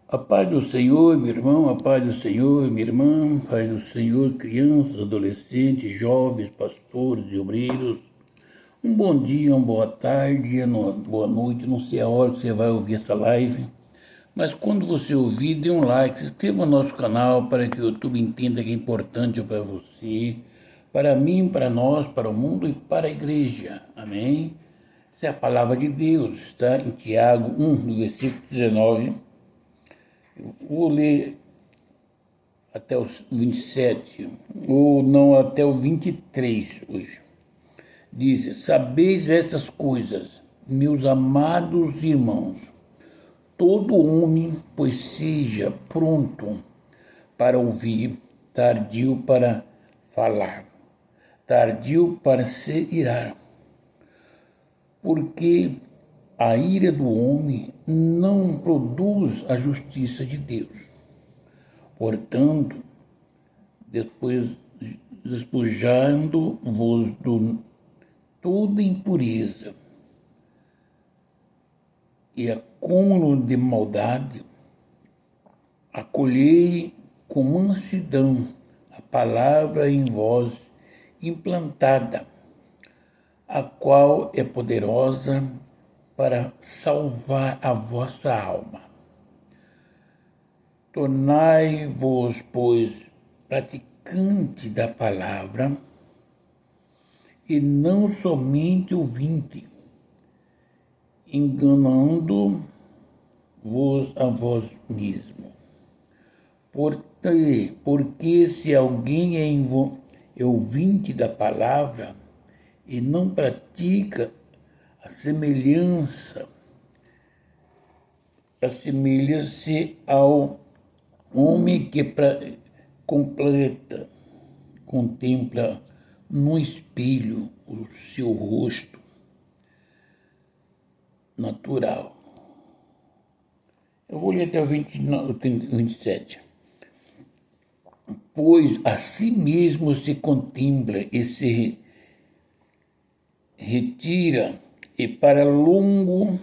A paz do Senhor, meu irmão, a paz do Senhor, minha irmã, a paz do Senhor, crianças, adolescentes, jovens, pastores e obreiros. Um bom dia, uma boa tarde, uma boa noite, não sei a hora que você vai ouvir essa live, mas quando você ouvir, dê um like, se inscreva no nosso canal para que o YouTube entenda que é importante para você, para mim, para nós, para o mundo e para a igreja. Amém? Essa é a palavra de Deus, está em Tiago 1, no versículo 19. Vou ler até os 27, ou não, até o 23 hoje. Diz: Sabeis estas coisas, meus amados irmãos, todo homem, pois seja pronto para ouvir, tardio para falar, tardio para se irar, porque a ira do homem não produz a justiça de Deus. Portanto, depois despojando-vos de toda impureza e acúmulo de maldade, acolhei com mansidão a palavra em vós implantada, a qual é poderosa para salvar a vossa alma. Tornai-vos, pois, praticante da palavra e não somente ouvinte, enganando-vos a vós mesmo. Porque se alguém é ouvinte da palavra e não pratica, assemelha-se ao homem que contempla no espelho o seu rosto natural. Eu vou ler até o 27. Pois a si mesmo se contempla e se retira, e para logo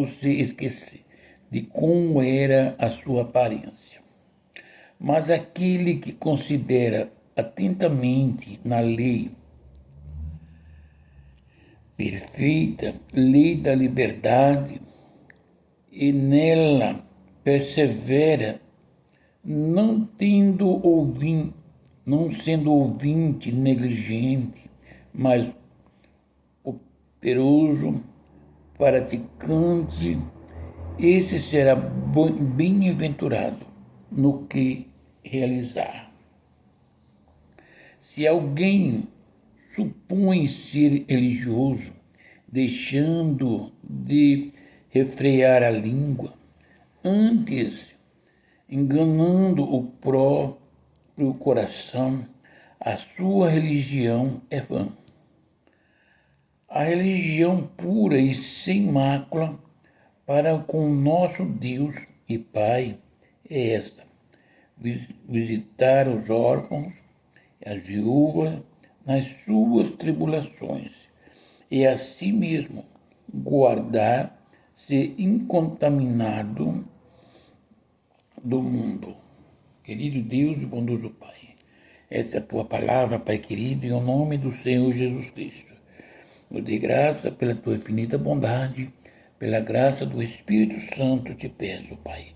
se esquecer de como era a sua aparência. Mas aquele que considera atentamente na lei perfeita, lei da liberdade, e nela persevera, não sendo ouvinte negligente, mas operoso, praticante, esse será bem-aventurado no que realizar. Se alguém supõe ser religioso, deixando de refrear a língua, antes enganando o próprio coração, a sua religião é vã. A religião pura e sem mácula para com nosso Deus e Pai é esta: visitar os órfãos e as viúvas nas suas tribulações, e a si mesmo guardar-se incontaminado do mundo. Querido Deus e bondoso Pai, essa é a tua palavra, Pai querido, em nome do Senhor Jesus Cristo. Eu dei graça pela tua infinita bondade, pela graça do Espírito Santo, te peço, Pai.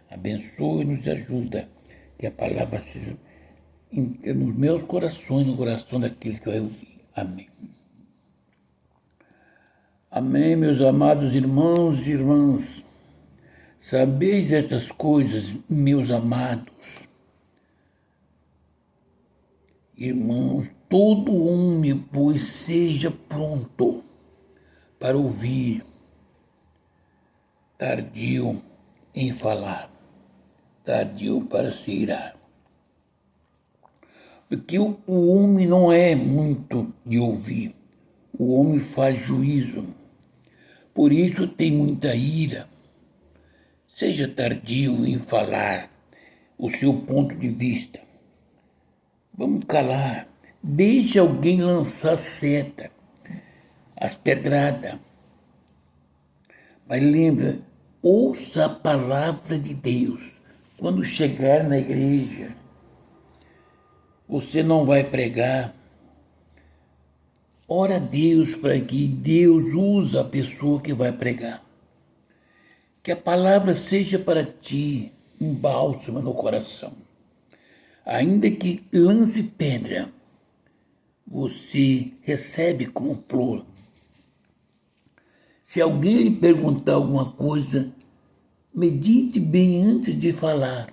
Abençoe e nos ajuda, que a palavra seja nos meus corações, no coração daqueles que vai ouvir. Amém. Amém, meus amados irmãos e irmãs. Sabeis estas coisas, meus amados irmãos, todo homem, pois, seja pronto para ouvir, tardio em falar, tardio para se irar. Porque o homem não é muito de ouvir, o homem faz juízo, por isso tem muita ira. Seja tardio em falar o seu ponto de vista. Vamos calar. Deixe alguém lançar as pedradas. Mas lembra, Ouça a palavra de Deus. Quando chegar na igreja, você não vai pregar. Ora a Deus para que Deus use a pessoa que vai pregar. Que a palavra seja para ti um bálsamo no coração. Ainda que lance pedra, você recebe como flor. Se alguém lhe perguntar alguma coisa, medite bem antes de falar.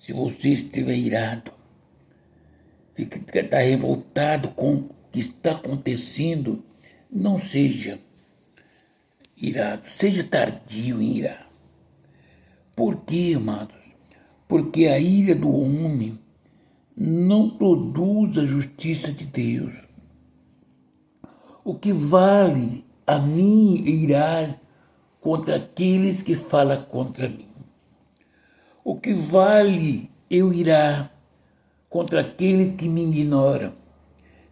Se você estiver irado, está revoltado com o que está acontecendo, não seja irado, seja tardio em irar. Por quê, amados? Porque a ira do homem não produz a justiça de Deus. O que vale a mim irar contra aqueles que falam contra mim? O que vale eu irar contra aqueles que me ignoram?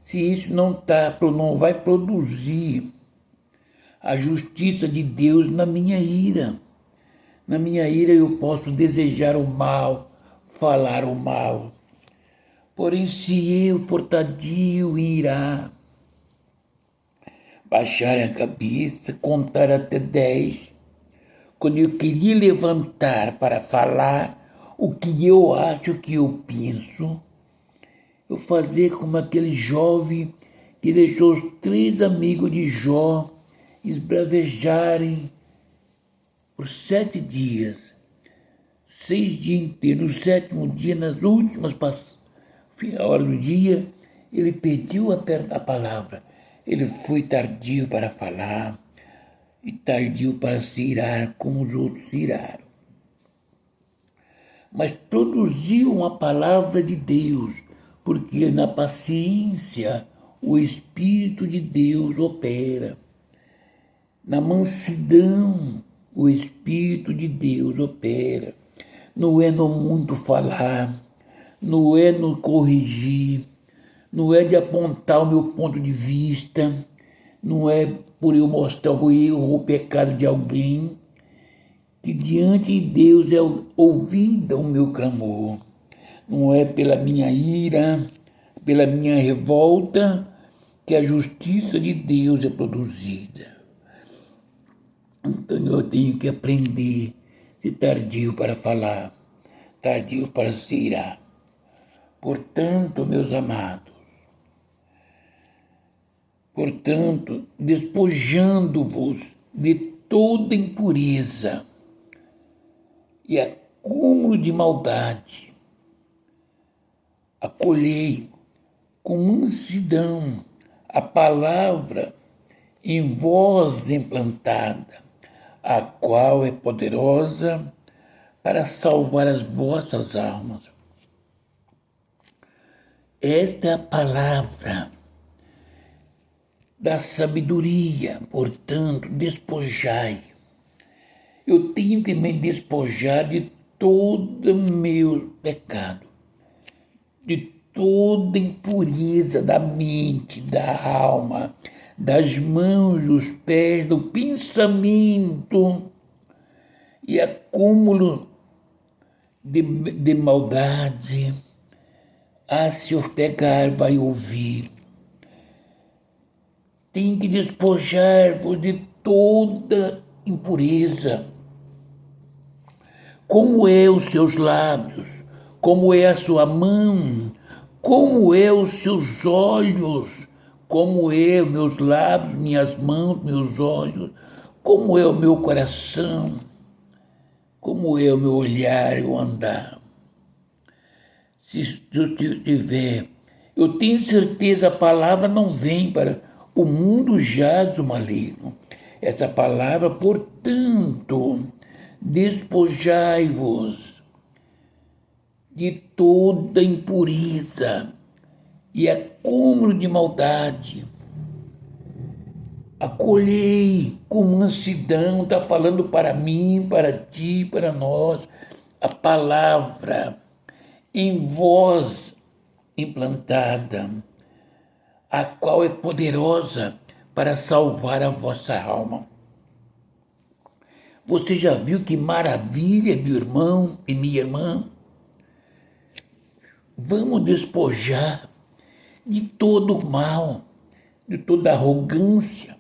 Se isso não vai produzir a justiça de Deus na minha ira. Na minha ira eu posso desejar o mal, falar o mal. Porém, se eu for tardio em irar, baixar a cabeça, contar até 10, quando eu queria levantar para falar o que eu acho, o que eu penso, eu fazer como aquele jovem que deixou os 3 amigos de Jó esbravejarem por 7 dias, 6 dias inteiros. No 7º dia, nas últimas horas do dia, ele pediu a palavra. Ele foi tardio para falar e tardio para se irar, como os outros se iraram. Mas produziu uma palavra de Deus, porque na paciência o Espírito de Deus opera. Na mansidão o Espírito de Deus opera. Não é no muito falar, não é no corrigir, não é de apontar o meu ponto de vista, não é por eu mostrar o erro ou o pecado de alguém, que diante de Deus é ouvido o meu clamor. Não é pela minha ira, pela minha revolta, que a justiça de Deus é produzida. Então eu tenho que aprender, ser tardio para falar, tardio para se irar. Portanto, meus amados, despojando-vos de toda impureza e acúmulo de maldade, acolhei com mansidão a palavra em vós implantada, a qual é poderosa para salvar as vossas almas. Esta é a palavra da sabedoria, portanto, despojai. Eu tenho que me despojar de todo meu pecado, de toda impureza da mente, da alma, das mãos, dos pés, do pensamento e acúmulo de maldade. Se eu pegar, vai ouvir. Tem que despojar-vos de toda impureza. Como é os seus lábios, como é a sua mão, como é os seus olhos, como é os meus lábios, minhas mãos, meus olhos, como é o meu coração, como é o meu olhar e o andar. Se eu tiver, eu tenho certeza, a palavra não vem para o mundo jaz o maligno. Essa palavra, portanto, despojai-vos de toda impureza e acúmulo de maldade. Acolhei com mansidão, está falando para mim, para ti, para nós, a palavra em vós implantada, a qual é poderosa para salvar a vossa alma. Você já viu que maravilha, meu irmão e minha irmã? Vamos despojar de todo o mal, de toda arrogância,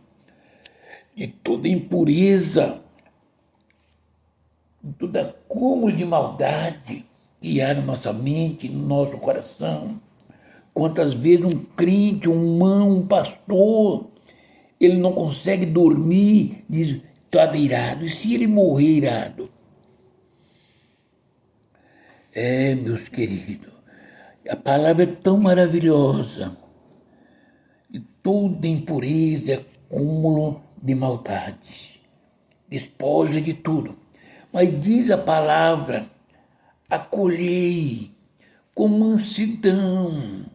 de toda impureza, de todo acúmulo de maldade que há na nossa mente, no nosso coração. Quantas vezes um crente, um irmão, um pastor, ele não consegue dormir, diz, estava irado. E se ele morrer irado? Meus queridos, a palavra é tão maravilhosa. E toda impureza é acúmulo de maldade. Despoja de tudo. Mas diz a palavra, acolhei com mansidão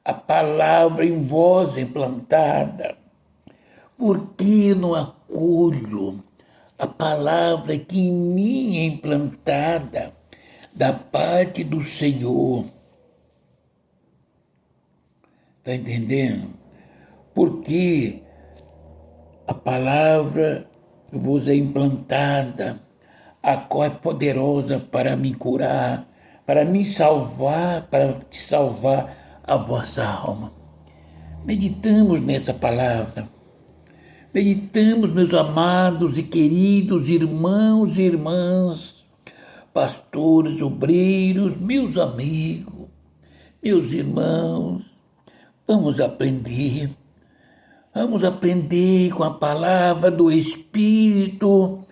a palavra em vós implantada. Por que não acolho a palavra que em mim é implantada da parte do Senhor? Está entendendo? Porque a palavra vos é implantada, a qual é poderosa para me curar, para me salvar, para te salvar a vossa alma. Meditamos nessa palavra. Meditamos, meus amados e queridos irmãos e irmãs, pastores, obreiros, meus amigos, meus irmãos. Vamos aprender com a palavra do Espírito,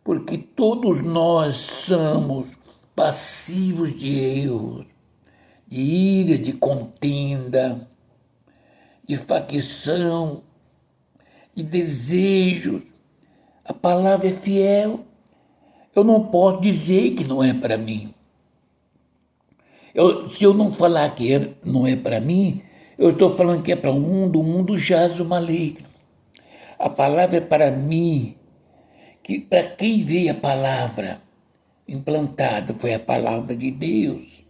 porque todos nós somos passivos de erros, de ira, de contenda, de facção, de desejos. A palavra é fiel. Eu não posso dizer que não é para mim. Se eu não falar que não é para mim, eu estou falando que é para o mundo jaz o maligno. A palavra é para mim, que para quem veio a palavra implantada foi a palavra de Deus.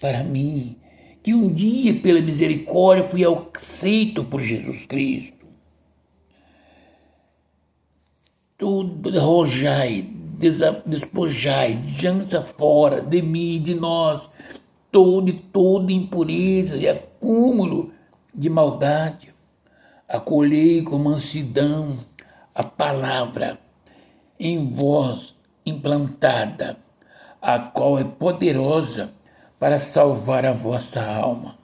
Para mim, que um dia, pela misericórdia, fui aceito por Jesus Cristo. Tudo arrojai, despojai, jança fora de mim, de nós, toda impureza e acúmulo de maldade. Acolhei com mansidão a palavra em vós implantada, a qual é poderosa para salvar a vossa alma.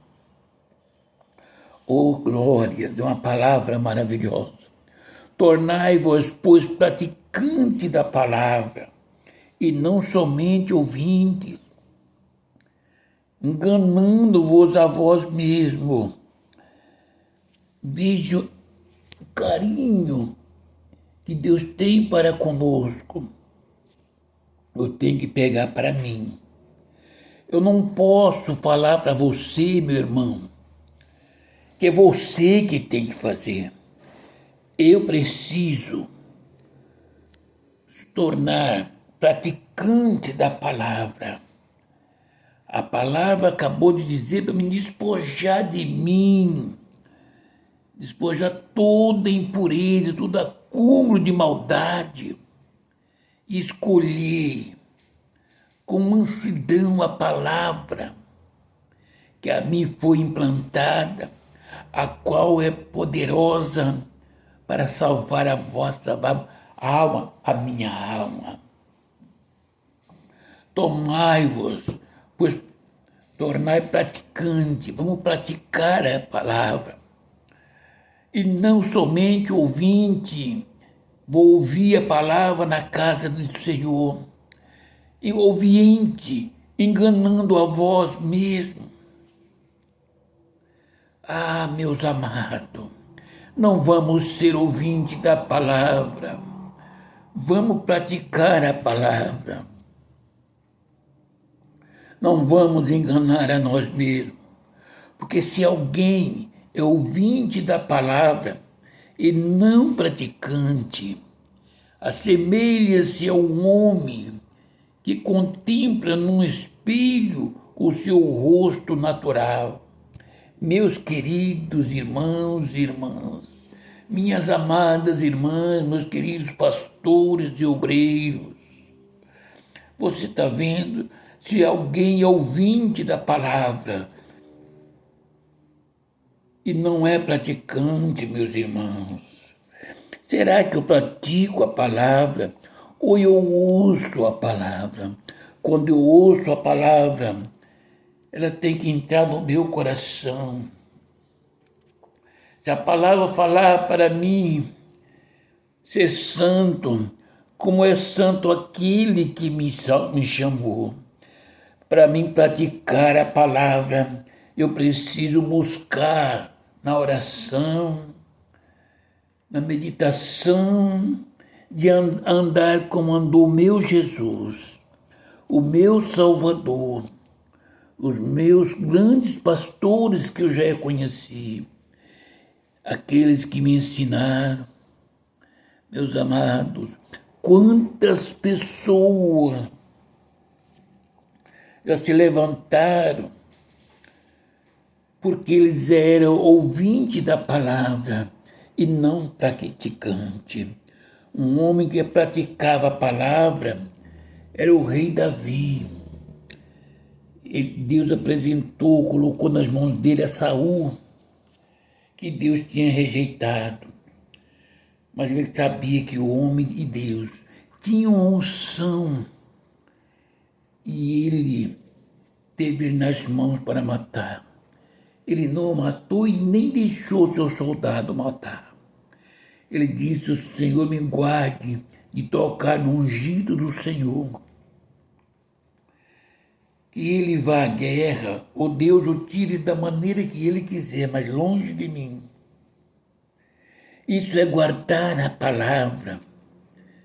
Oh, glórias, é uma palavra maravilhosa. Tornai-vos, pois, praticantes da palavra, e não somente ouvintes, enganando-vos a vós mesmo. Veja o carinho que Deus tem para conosco. Eu tenho que pegar para mim. Eu não posso falar para você, meu irmão, que é você que tem que fazer. Eu preciso se tornar praticante da palavra. A palavra acabou de dizer para me despojar de mim, despojar toda impureza, todo acúmulo de maldade, e escolher com mansidão a palavra que a mim foi implantada, a qual é poderosa para salvar a vossa alma, a minha alma. Tomai-vos, pois tornai praticante, vamos praticar a palavra. E não somente ouvinte, vou ouvir a palavra na casa do Senhor, e ouviente, enganando a vós mesmo. Ah, meus amados, não vamos ser ouvintes da palavra, vamos praticar a palavra. Não vamos enganar a nós mesmos, porque se alguém é ouvinte da palavra e não praticante, assemelha-se a um homem que contempla num espelho o seu rosto natural. Meus queridos irmãos e irmãs, minhas amadas irmãs, meus queridos pastores e obreiros. Você está vendo? Se alguém é ouvinte da palavra e não é praticante, meus irmãos, será que eu pratico a palavra ou eu ouço a palavra? Quando eu ouço a palavra, ela tem que entrar no meu coração. Se a palavra falar para mim ser santo, como é santo aquele que me chamou, para mim praticar a palavra, eu preciso buscar na oração, na meditação, de andar como andou meu Jesus, o meu Salvador, os meus grandes pastores que eu já conheci, aqueles que me ensinaram. Meus amados, quantas pessoas já se levantaram porque eles eram ouvintes da palavra e não praticante. Um homem que praticava a palavra era o rei Davi. Deus apresentou, colocou nas mãos dele a Saul, que Deus tinha rejeitado. Mas ele sabia que o homem de Deus tinha uma unção e ele teve nas mãos para matar. Ele não matou e nem deixou seu soldado matar. Ele disse: o Senhor me guarde de tocar no ungido do Senhor. Que ele vá à guerra, ou Deus o tire da maneira que ele quiser, mas longe de mim. Isso é guardar a palavra.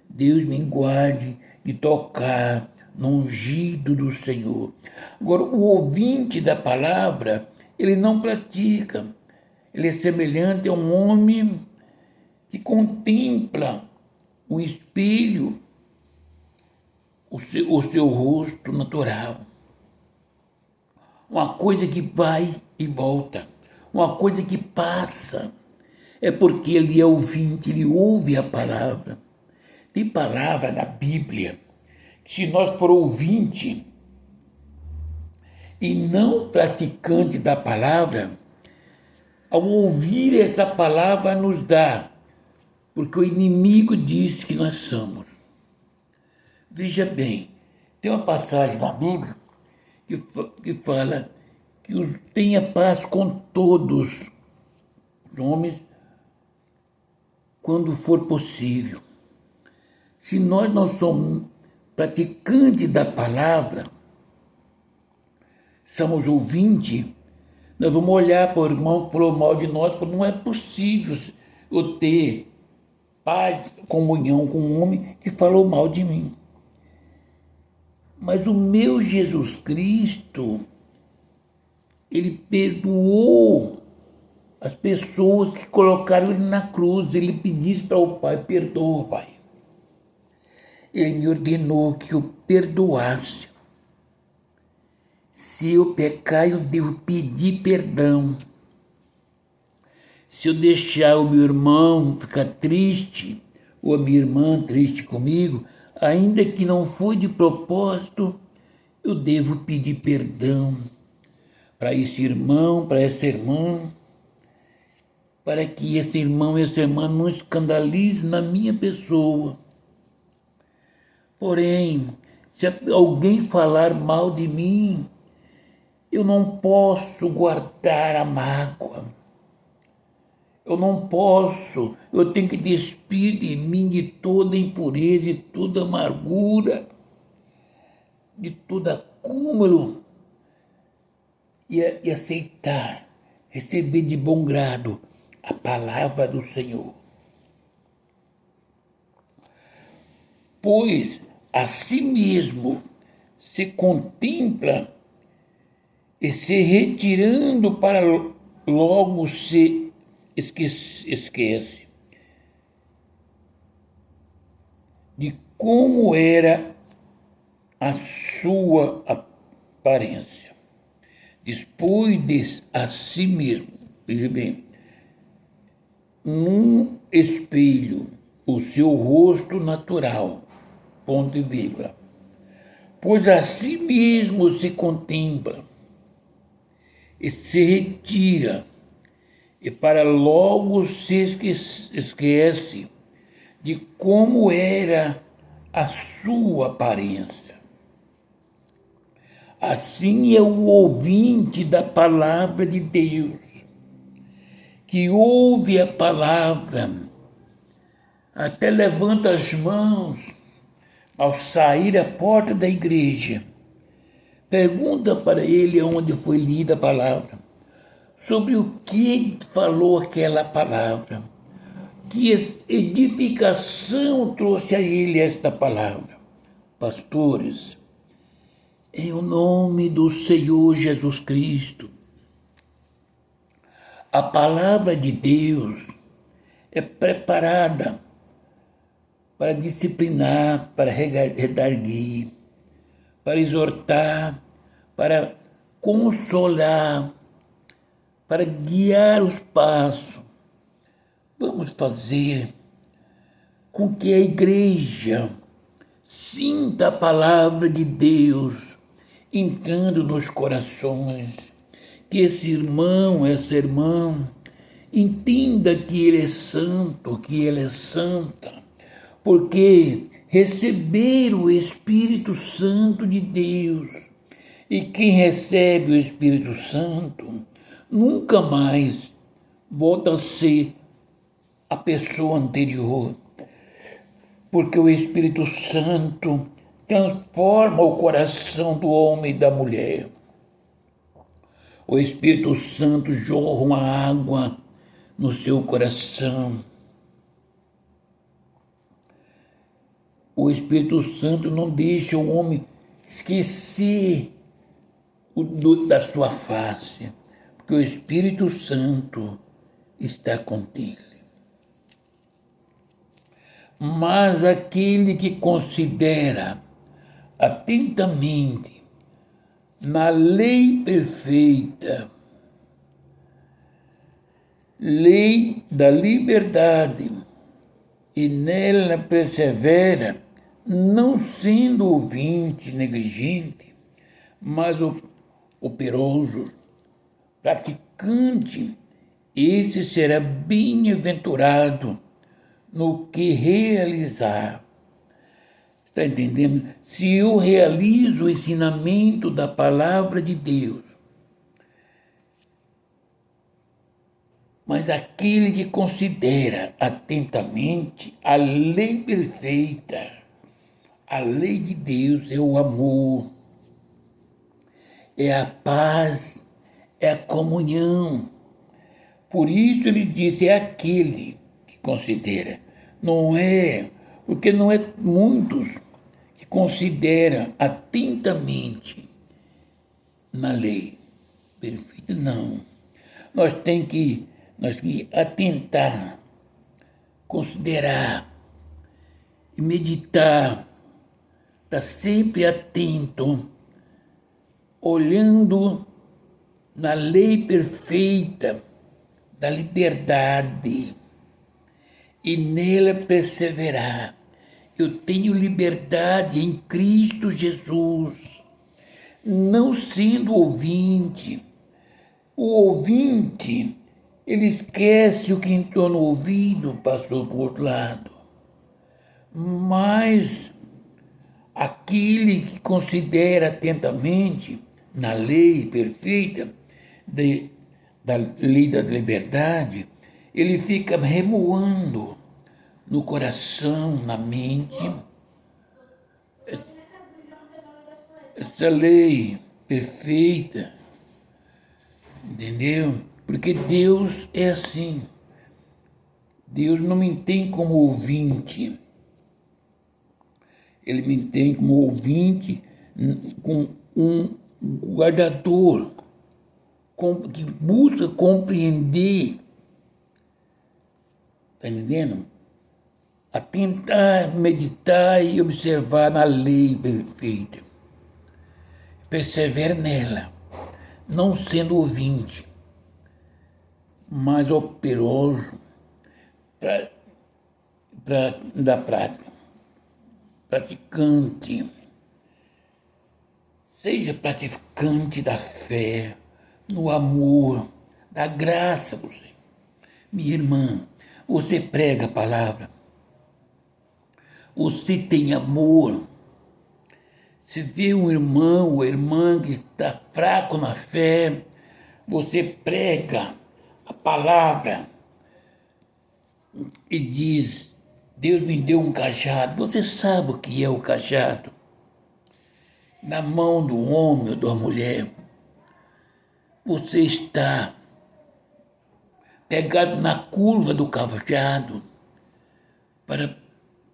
Deus me guarde de tocar no ungido do Senhor. Agora, o ouvinte da palavra, ele não pratica. Ele é semelhante a um homem que contempla o espelho, o seu rosto natural. Uma coisa que vai e volta, uma coisa que passa. É porque ele é ouvinte, ele ouve a palavra. Tem palavra na Bíblia que, se nós for ouvinte e não praticante da palavra, ao ouvir essa palavra nos dá, porque o inimigo diz que nós somos. Veja bem, tem uma passagem na Bíblia que fala que tenha paz com todos os homens quando for possível. Se nós não somos praticantes da palavra, somos ouvintes, nós vamos olhar para o irmão que falou mal de nós e falar: não é possível eu ter paz, comunhão com um homem que falou mal de mim. Mas o meu Jesus Cristo, ele perdoou as pessoas que colocaram ele na cruz. Ele pedisse para o Pai: perdoa, Pai. Ele me ordenou que eu perdoasse. Se eu pecar, eu devo pedir perdão. Se eu deixar o meu irmão ficar triste, ou a minha irmã triste comigo, ainda que não foi de propósito, eu devo pedir perdão para esse irmão, para essa irmã, para que esse irmão e essa irmã não escandalize na minha pessoa. Porém, se alguém falar mal de mim, eu não posso guardar a mágoa. Eu não posso, eu tenho que despir de mim de toda impureza, de toda amargura, de todo acúmulo e aceitar, receber de bom grado a palavra do Senhor. Pois a si mesmo se contempla e se retirando para logo se esquece de como era a sua aparência. Depois de a si mesmo, veja bem, num espelho o seu rosto natural, ponto e vírgula, pois a si mesmo se contempla e se retira, e para logo se esquece de como era a sua aparência. Assim é o ouvinte da palavra de Deus, que ouve a palavra, até levanta as mãos ao sair à porta da igreja. Pergunta para ele onde foi lida a palavra, sobre o que falou aquela palavra, que edificação trouxe a ele esta palavra. Pastores, em o nome do Senhor Jesus Cristo, a palavra de Deus é preparada para disciplinar, para redarguir, para exortar, para consolar, para guiar os passos. Vamos fazer com que a igreja sinta a palavra de Deus entrando nos corações, que esse irmão, essa irmã, entenda que ele é santo, que ela é santa, porque receber o Espírito Santo de Deus, e quem recebe o Espírito Santo nunca mais volta a ser a pessoa anterior, porque o Espírito Santo transforma o coração do homem e da mulher. O Espírito Santo jorra uma água no seu coração. O Espírito Santo não deixa o homem esquecer da sua face, porque o Espírito Santo está contigo. Mas aquele que considera atentamente na lei perfeita, lei da liberdade, e nela persevera, não sendo ouvinte negligente, mas operoso, praticante, esse será bem-aventurado no que realizar. Está entendendo? Se eu realizo o ensinamento da palavra de Deus, mas aquele que considera atentamente a lei perfeita, a lei de Deus é o amor, é a paz, é a comunhão. Por isso ele disse, é aquele que considera. Não é, porque não é muitos que consideram atentamente na lei perfeita, não. Nós temos que atentar, considerar e meditar, estar sempre atento, olhando na lei perfeita da liberdade e nela perseverar. Eu tenho liberdade em Cristo Jesus, não sendo ouvinte. O ouvinte, ele esquece o que entrou no ouvido, passou para o outro lado. Mas aquele que considera atentamente na lei perfeita da lei da liberdade, ele fica remoando no coração, na mente, essa lei perfeita, entendeu? Porque Deus é assim. Deus não me tem como ouvinte. Ele me tem como ouvinte, com um guardador, que busca compreender, está entendendo? A tentar meditar e observar na lei perfeita. Persevera nela, não sendo ouvinte, mas operoso, da prática. Praticante. Seja praticante da fé, no amor, da graça você. Minha irmã, você prega a palavra. Você tem amor. Se vê um irmão ou irmã que está fraco na fé, você prega a palavra e diz, Deus me deu um cajado. Você sabe o que é o cajado? Na mão do homem ou da mulher, você está pegado na curva do cajado para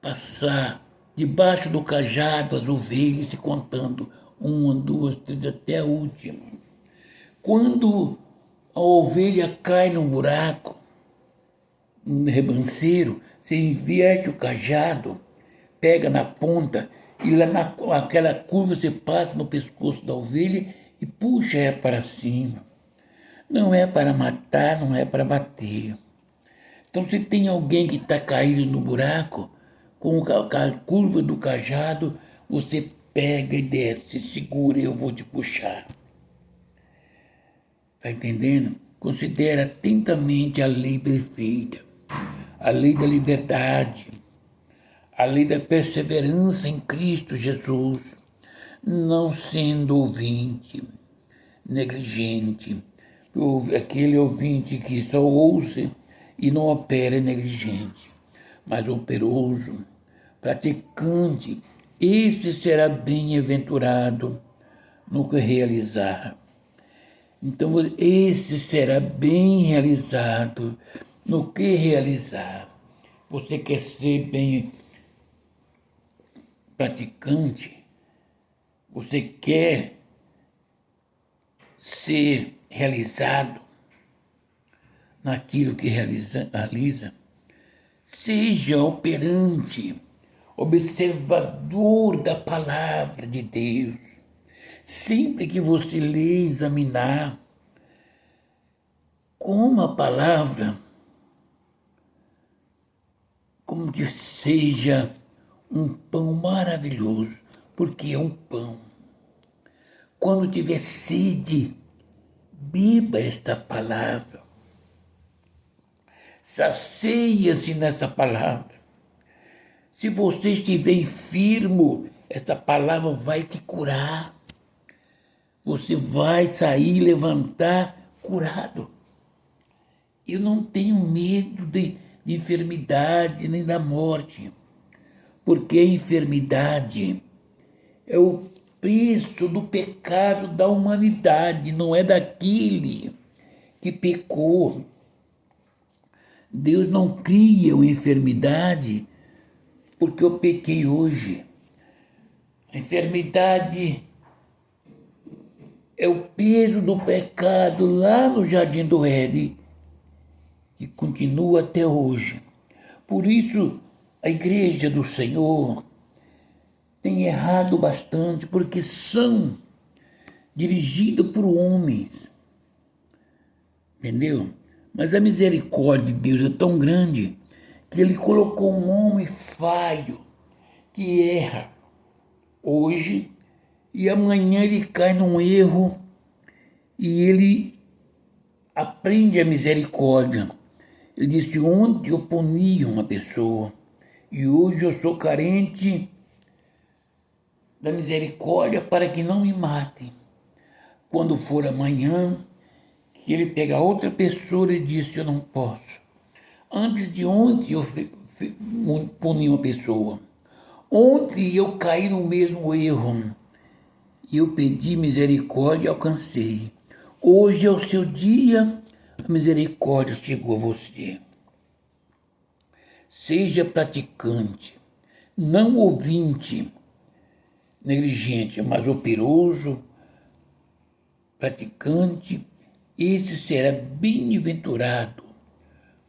passar debaixo do cajado as ovelhas se contando, 1, 2, 3, até a última. Quando a ovelha cai num buraco, um rebanceiro, você inverte o cajado, pega na ponta e lá naquela curva você passa no pescoço da ovelha e puxa ela para cima. Não é para matar, não é para bater. Então se tem alguém que está caído no buraco, com a curva do cajado, você pega e desce, segura, eu vou te puxar. Está entendendo? Considera atentamente a lei perfeita, a lei da liberdade, a lei da perseverança em Cristo Jesus, não sendo ouvinte, negligente, aquele ouvinte que só ouça e não opera negligente, mas operoso, praticante, esse será bem-aventurado no que realizar. Então, esse será bem realizado no que realizar. Você quer ser bem praticante? Você quer ser realizado naquilo que realiza? Seja operante, observador da palavra de Deus. Sempre que você ler e examinar, como a palavra, como que seja um pão maravilhoso, porque é um pão. Quando tiver sede, beba esta palavra. Sacia-se nessa palavra. Se você estiver enfermo, essa palavra vai te curar. Você vai sair, levantar curado. Eu não tenho medo de enfermidade nem da morte, porque a enfermidade é o preço do pecado da humanidade, não é daquele que pecou. Deus não cria uma enfermidade porque eu pequei hoje. A enfermidade é o peso do pecado lá no Jardim do Éden, que continua até hoje. Por isso, a Igreja do Senhor tem errado bastante, porque são dirigidos por homens. Entendeu? Mas a misericórdia de Deus é tão grande que Ele colocou um homem falho, que erra hoje, e amanhã ele cai num erro e ele aprende a misericórdia. Ele disse, ontem eu punia uma pessoa e hoje eu sou carente da misericórdia para que não me matem. Quando for amanhã, que ele pega outra pessoa e disse, eu não posso. Antes de ontem eu puni uma pessoa. Ontem eu caí no mesmo erro. E eu pedi misericórdia e alcancei. Hoje é o seu dia, a misericórdia chegou a você. Seja praticante, não ouvinte, negligente, mas operoso, praticante, esse será bem-aventurado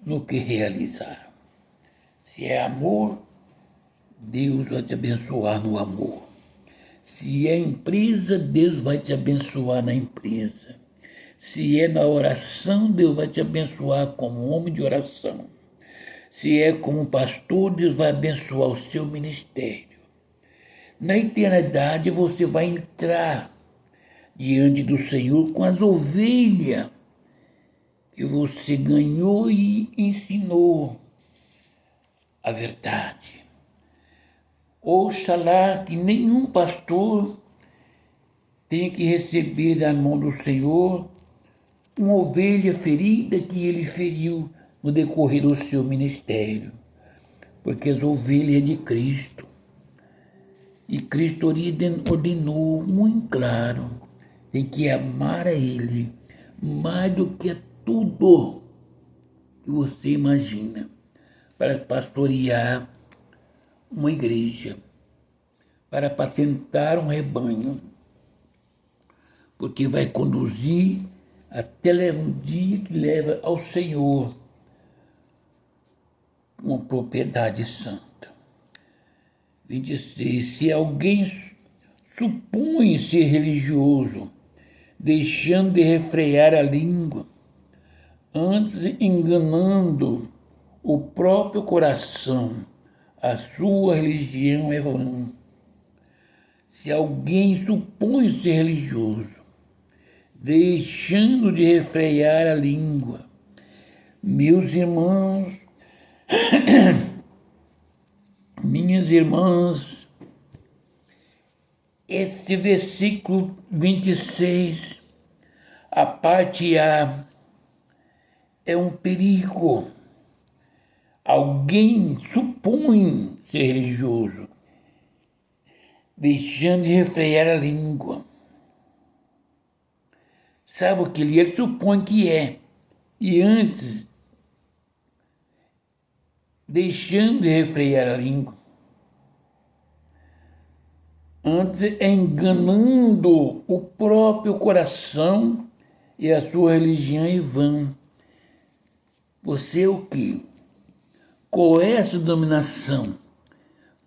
no que realizar. Se é amor, Deus vai te abençoar no amor. Se é empresa, Deus vai te abençoar na empresa. Se é na oração, Deus vai te abençoar como homem de oração. Se é como pastor, Deus vai abençoar o seu ministério. Na eternidade você vai entrar diante do Senhor com as ovelhas que você ganhou e ensinou a verdade. Oxalá que nenhum pastor tenha que receber da mão do Senhor uma ovelha ferida que ele feriu no decorrer do seu ministério, porque as ovelhas é de Cristo. E Cristo ordenou muito claro, tem que amar a Ele mais do que tudo que você imagina para pastorear uma igreja, para apacentar um rebanho, porque vai conduzir até um dia que leva ao Senhor uma propriedade santa. 26. Se alguém supõe ser religioso, deixando de refrear a língua, antes enganando o próprio coração, a sua religião é vã. Se alguém supõe ser religioso, deixando de refrear a língua, meus irmãos, minhas irmãs, esse versículo 26, a parte A, é um perigo. Alguém supõe ser religioso, deixando de refrear a língua. Sabe o que ele supõe que é? E antes, deixando de refrear a língua, antes enganando o próprio coração e a sua religião em vão. Você é o quê? Qual é a sua dominação?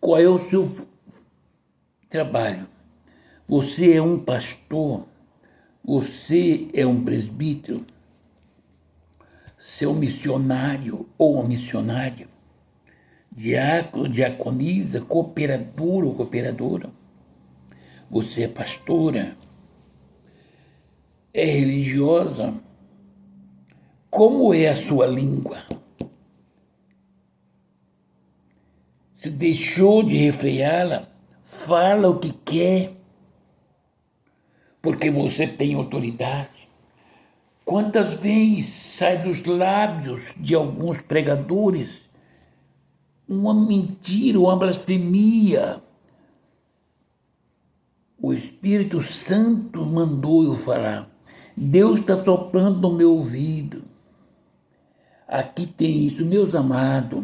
Qual é o seu trabalho? Você é um pastor? Você é um presbítero? Você é um missionário ou uma missionária? Diácono, diaconisa, cooperador ou cooperadora? Você é pastora? É religiosa? Como é a sua língua? Se deixou de refreá-la, fala o que quer, porque você tem autoridade. Quantas vezes sai dos lábios de alguns pregadores uma mentira, uma blasfemia? O Espírito Santo mandou eu falar. Deus está soprando no meu ouvido. Aqui tem isso, meus amados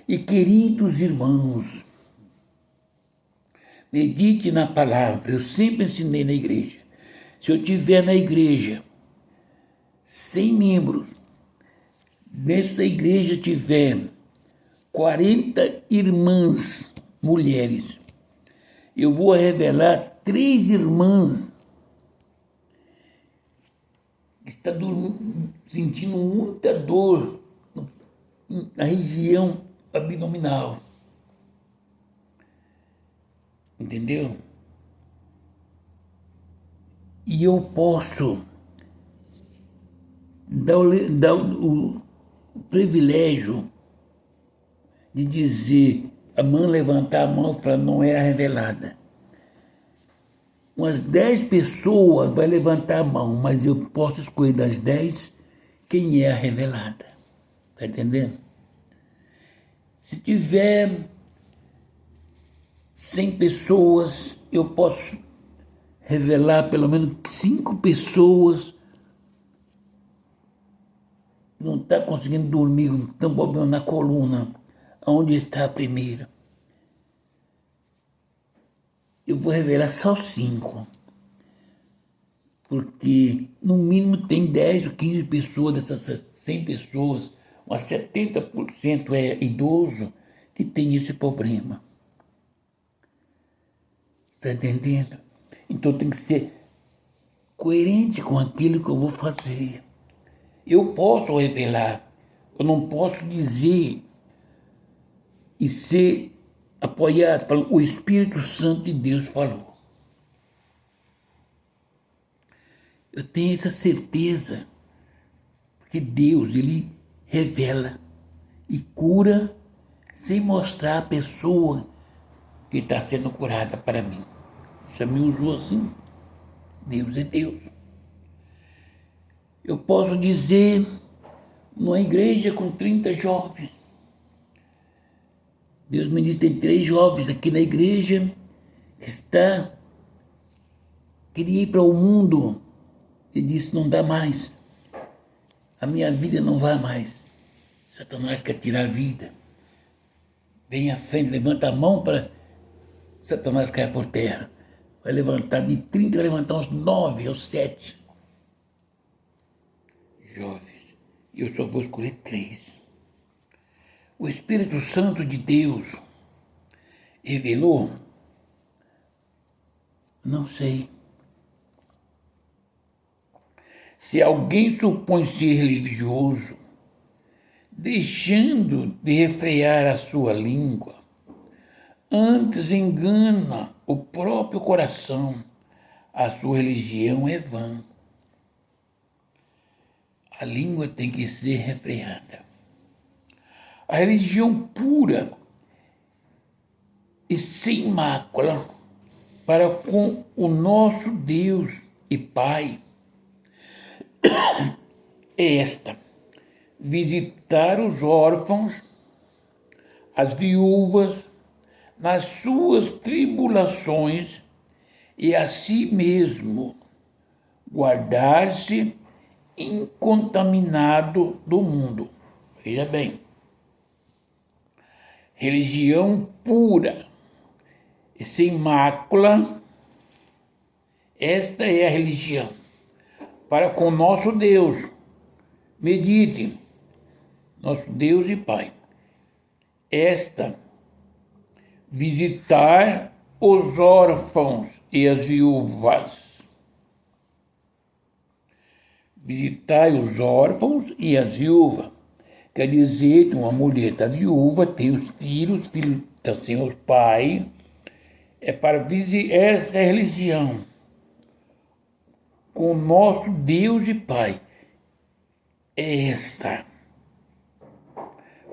e queridos irmãos. Medite na palavra. Eu sempre ensinei na igreja. Se eu tiver na igreja 100 membros, nessa igreja tiver 40 irmãs mulheres, eu vou revelar 3 irmãs que estão sentindo muita dor na região abdominal. Entendeu? E eu posso dar o privilégio de dizer, a mão levantar a mão e falar, não é revelada. Umas 10 pessoas vai levantar a mão, mas eu posso escolher das 10 quem é a revelada. Está entendendo? Se tiver 100 pessoas, eu posso revelar pelo menos 5 pessoas que não estão conseguindo dormir, estão problema na coluna, onde está a primeira. Eu vou revelar só 5, porque no mínimo tem 10 ou 15 pessoas dessas 100 pessoas, umas 70% é idoso que tem esse problema. Está entendendo? Então tem que ser coerente com aquilo que eu vou fazer. Eu posso revelar Eu não posso dizer e ser apoiado. O Espírito Santo de Deus falou. Eu tenho essa certeza, porque Deus, Ele revela e cura sem mostrar a pessoa que está sendo curada para mim. Já me usou assim. Deus é Deus. Eu posso dizer, numa igreja com 30 jovens, Deus me disse, tem 3 jovens aqui na igreja que queria ir para o mundo. Ele disse, não dá mais. A minha vida não vai mais. Satanás quer tirar a vida. Vem à frente, levanta a mão para Satanás cair por terra. Vai levantar de 30, vai levantar uns 9 ou 7 jovens. E eu só vou escolher 3. O Espírito Santo de Deus revelou? Não sei. Se alguém supõe ser religioso, deixando de refrear a sua língua, antes engana o próprio coração, a sua religião é vã. A língua tem que ser refreada. A religião pura e sem mácula para com o nosso Deus e Pai é esta: visitar os órfãos, as viúvas, nas suas tribulações e a si mesmo guardar-se incontaminado do mundo. Veja bem, religião pura e sem mácula, esta é a religião para com nosso Deus. Medite, nosso Deus e Pai. Esta, visitar os órfãos e as viúvas. Visitar os órfãos e as viúvas. Quer dizer que uma mulher está viúva, tem os filhos estão sem os pais. É para visitar essa religião com o nosso Deus e Pai. É essa.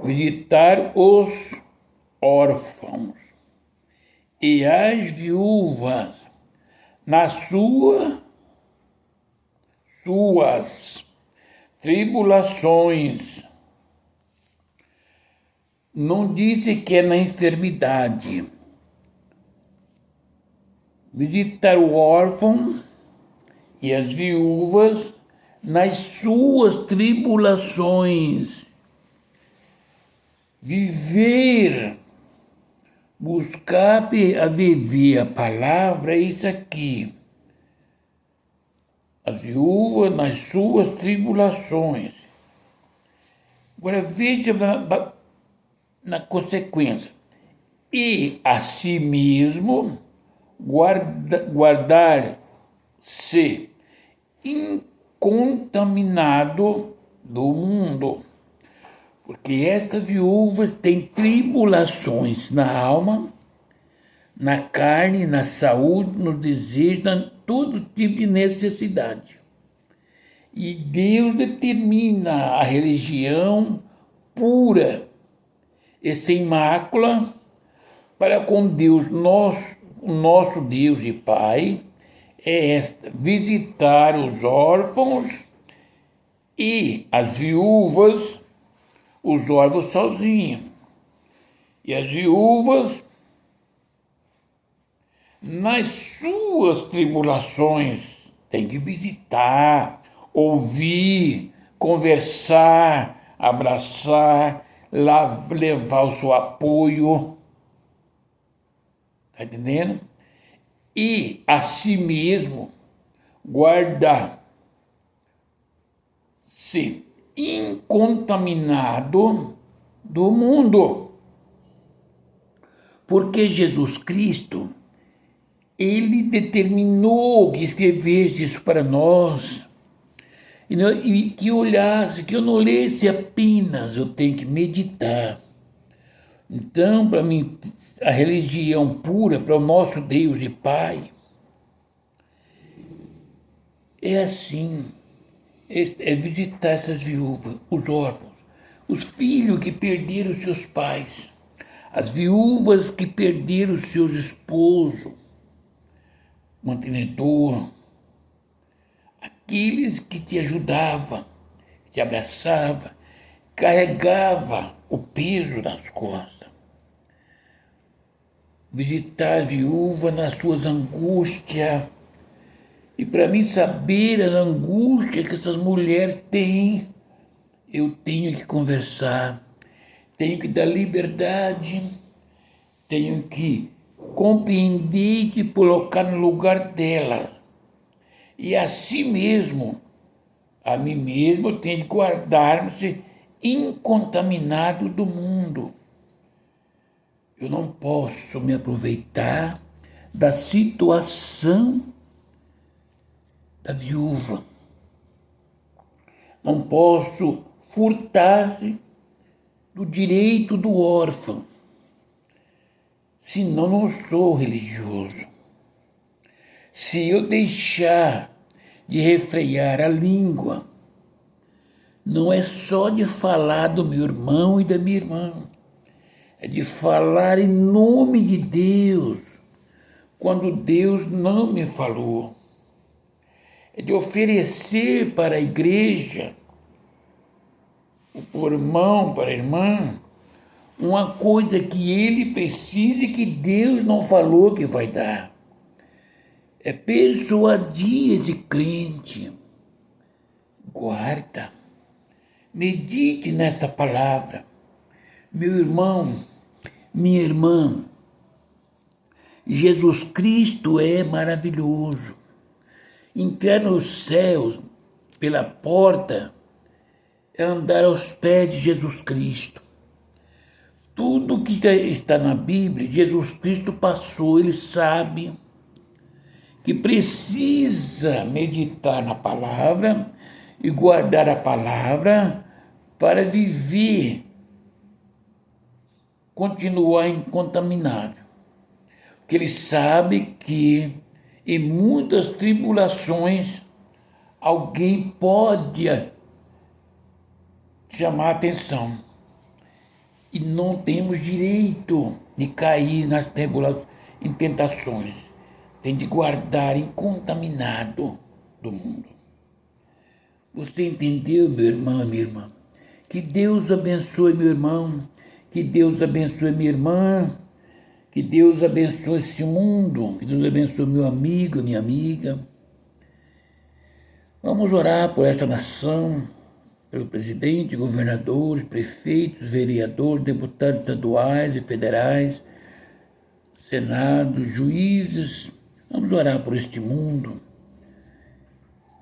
Visitar os órfãos e as viúvas nas suas tribulações. Não disse que é na enfermidade. Visitar o órfão e as viúvas nas suas tribulações. Viver, buscar a viver a palavra é isso aqui. A viúva nas suas tribulações. Agora veja na consequência. E a si mesmo guardar-se incontaminado do mundo. Porque esta viúva tem tribulações na alma, na carne, na saúde, nos desejos, em todo tipo de necessidade. E Deus determina a religião pura e sem mácula para com Deus, nosso Deus e Pai, é esta: visitar os órfãos e as viúvas, os órfãos sozinhos, e as viúvas nas suas tribulações. Tem que visitar, ouvir, conversar, abraçar, levar o seu apoio. Está entendendo? E a si mesmo guardar-se incontaminado do mundo. Porque Jesus Cristo, Ele determinou que escrevesse isso para nós. e que olhasse, que eu não lesse apenas, eu tenho que meditar. Então, para mim, a religião pura, para o nosso Deus e Pai, é assim, é visitar essas viúvas, os órfãos, os filhos que perderam seus pais, as viúvas que perderam seus esposos, mantenedor, aqueles que te ajudavam, que te abraçavam, carregava o peso das costas. Visitar a viúva nas suas angústias. E para mim saber as angústias que essas mulheres têm, eu tenho que conversar, tenho que dar liberdade, tenho que compreender e te colocar no lugar dela. E assim mesmo, a mim mesmo, eu tenho que guardar-me incontaminado do mundo. Eu não posso me aproveitar da situação da viúva. Não posso furtar-se do direito do órfão, senão não sou religioso. Se eu deixar de refrear a língua, não é só de falar do meu irmão e da minha irmã, é de falar em nome de Deus, quando Deus não me falou. É de oferecer para a igreja, para o irmão, para a irmã, uma coisa que ele precisa e que Deus não falou que vai dar. É persuadir esse crente. Guarda, medite nesta palavra. Meu irmão, minha irmã, Jesus Cristo é maravilhoso. Entrar nos céus pela porta é andar aos pés de Jesus Cristo. Tudo que está na Bíblia, Jesus Cristo passou, ele sabe que precisa meditar na palavra e guardar a palavra para viver, continuar incontaminado. Porque ele sabe que em muitas tribulações alguém pode chamar a atenção. E não temos direito de cair nas tribulações, em tentações. Tem de guardar incontaminado do mundo. Você entendeu, meu irmão e minha irmã? Que Deus abençoe meu irmão, que Deus abençoe minha irmã, que Deus abençoe esse mundo, que Deus abençoe meu amigo, minha amiga. Vamos orar por essa nação, pelo presidente, governadores, prefeitos, vereadores, deputados estaduais e federais, Senado, juízes. Vamos orar por este mundo.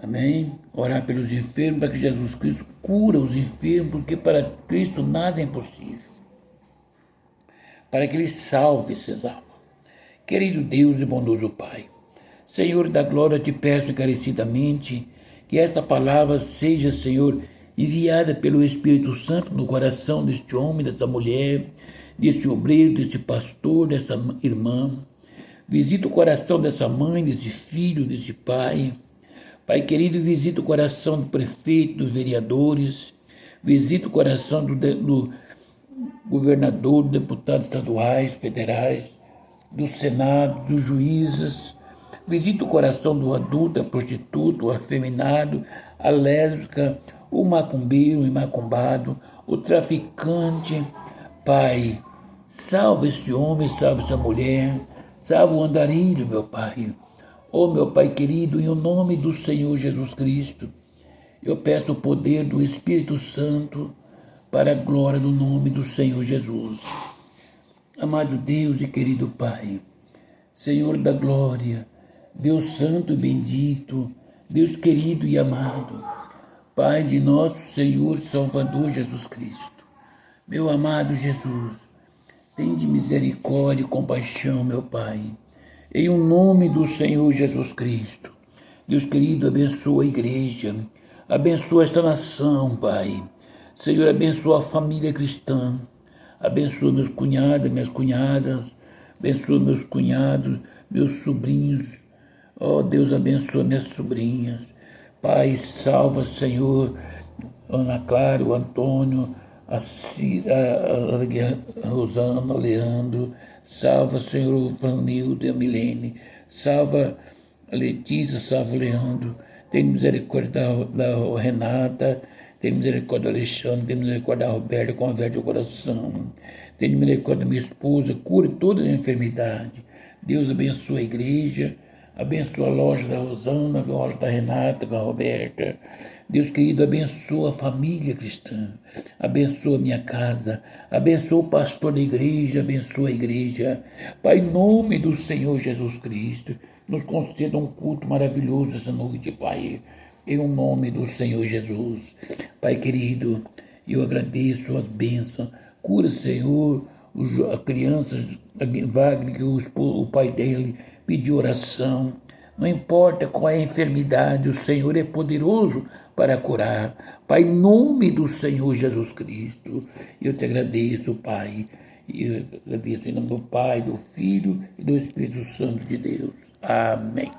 Amém? Orar pelos enfermos, para que Jesus Cristo cura os enfermos, porque para Cristo nada é impossível. Para que Ele salve essas almas. Querido Deus e bondoso Pai, Senhor da glória, te peço encarecidamente que esta palavra seja, Senhor, enviada pelo Espírito Santo no coração deste homem, desta mulher, deste obreiro, deste pastor, dessa irmã. Visita o coração dessa mãe, desse filho, desse pai. Pai querido, visita o coração do prefeito, dos vereadores. Visita o coração do governador, dos deputados estaduais, federais, do Senado, dos juízes. Visita o coração do adulto, da prostituta, o afeminado, a lésbica, o macumbeiro, o imacumbado, o traficante. Pai, salva esse homem, salva essa mulher, salva o andarilho, meu Pai. Oh, meu Pai querido, em nome do Senhor Jesus Cristo, eu peço o poder do Espírito Santo para a glória do nome do Senhor Jesus. Amado Deus e querido Pai, Senhor da glória, Deus santo e bendito, Deus querido e amado, Pai de nosso Senhor Salvador Jesus Cristo. Meu amado Jesus, tende misericórdia e compaixão, meu Pai, em o nome do Senhor Jesus Cristo. Deus querido, abençoa a igreja, Abençoa esta nação, Pai. Senhor, abençoa a família cristã. Abençoa meus cunhados, minhas cunhadas. Abençoa meus cunhados, meus sobrinhos. Oh, Deus, abençoa minhas sobrinhas. Pai, salva, Senhor, Ana Clara, o Antônio, a Cira, a Rosana, o Leandro. Salva, Senhor, o Planildo e a Milene. Salva a Letícia, salva o Leandro. Tem misericórdia da Renata. Tem misericórdia do Alexandre. Tem misericórdia da Roberta, converte o coração. Tem misericórdia da minha esposa, cure toda a enfermidade. Deus abençoa a igreja. Abençoa a loja da Rosana, a loja da Renata, da Roberta. Deus querido, abençoa a família cristã. Abençoa a minha casa. Abençoa o pastor da igreja. Abençoa a igreja. Pai, em nome do Senhor Jesus Cristo, nos conceda um culto maravilhoso essa noite, Pai. Em nome do Senhor Jesus. Pai querido, eu agradeço as bênçãos. Cura, Senhor, a criança, Wagner, que o pai dele pediu oração. Não importa qual é a enfermidade, o Senhor é poderoso para curar. Pai, em nome do Senhor Jesus Cristo, eu te agradeço, Pai. E eu agradeço em nome do Pai, do Filho e do Espírito Santo de Deus. Amém.